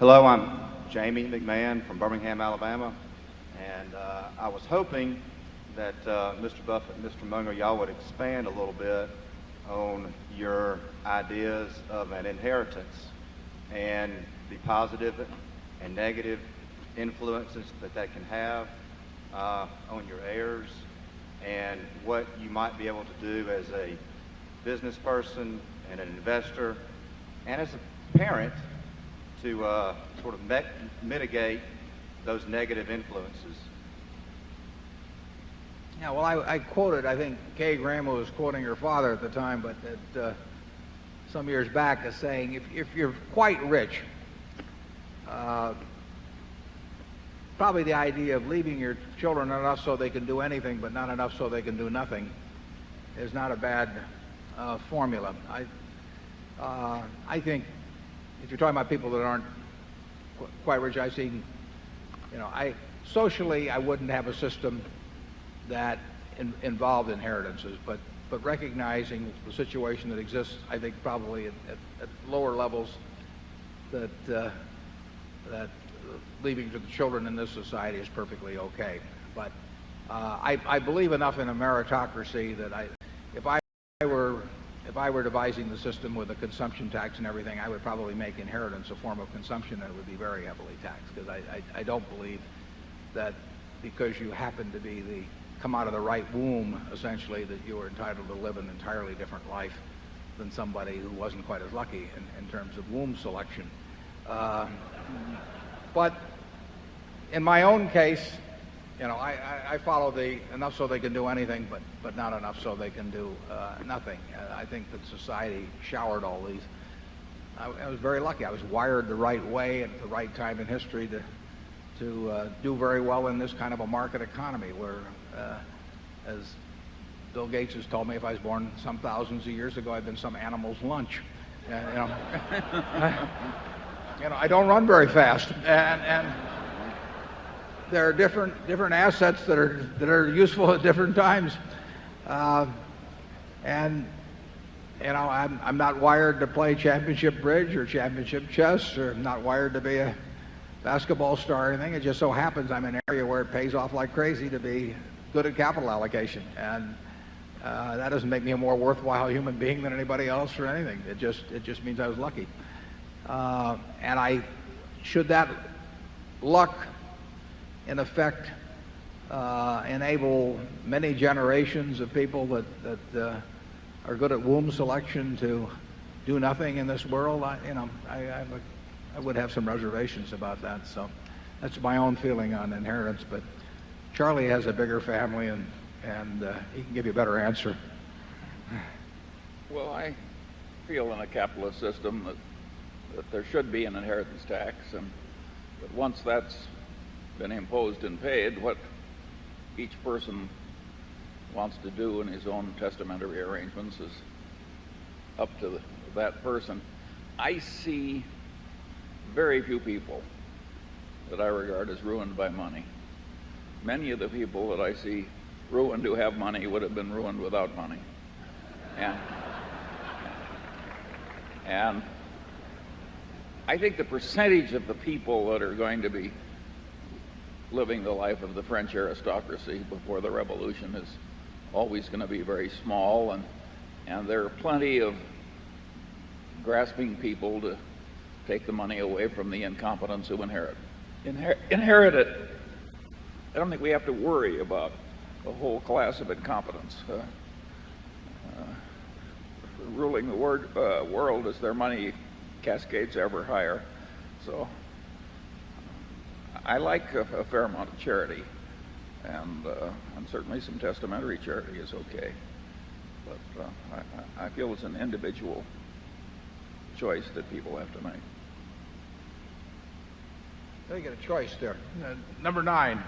Hello, I'm Jamie McMahon from Birmingham, Alabama, and I was hoping that Mr. Buffett and Mr. Munger, y'all would expand a little bit on your ideas of an inheritance and the positive and negative influences that can have on your heirs, and what you might be able to do as a business person and an investor and as a parent to sort of mitigate those negative influences. Yeah, well, I quoted, I think Kay Graham was quoting her father at the time, but some years back as saying, if you're quite rich, probably the idea of leaving your children enough so they can do anything but not enough so they can do nothing is not a bad formula. I think if you're talking about people that aren't quite rich, I've seen, socially I wouldn't have a system that involved inheritances, but recognizing the situation that exists, I think probably at lower levels that leaving to the children in this society is perfectly okay. But I believe enough in a meritocracy that if I were devising the system with a consumption tax and everything, I would probably make inheritance a form of consumption that would be very heavily taxed, because I don't believe that because you happen to come out of the right womb, essentially, that you are entitled to live an entirely different life than somebody who wasn't quite as lucky in terms of womb selection. But in my own case, I follow the enough so they can do anything, but not enough so they can do nothing. I think that society showered all these. I was very lucky. I was wired the right way at the right time in history to do very well in this kind of a market economy where, as Bill Gates has told me, if I was born some thousands of years ago, I'd been some animal's lunch. I don't run very fast, and there are different assets that are useful at different times, and I'm not wired to play championship bridge or championship chess, or I'm not wired to be a basketball star or anything. It just so happens I'm in an area where it pays off like crazy to be good at capital allocation, and that doesn't make me a more worthwhile human being than anybody else or anything. It just means I was lucky, and should that luck in effect enable many generations of people that are good at womb selection to do nothing in this world, I would have some reservations about that. So that's my own feeling on inheritance. But Charlie has a bigger family, and he can give you a better answer. Well, I feel in a capitalist system that there should be an inheritance tax, and that once that's been imposed and paid, what each person wants to do in his own testamentary arrangements is up to that person. I see very few people that I regard as ruined by money. Many of the people that I see ruined who have money would have been ruined without money. And I think the percentage of the people that are going to be living the life of the French aristocracy before the revolution is always going to be very small, and there are plenty of grasping people to take the money away from the incompetents who inherit it. I don't think we have to worry about a whole class of incompetents ruling the world as their money cascades ever higher. So I like a fair amount of charity, and certainly some testamentary charity is okay. But I feel it's an individual choice that people have to make. They get a choice there. Number 9.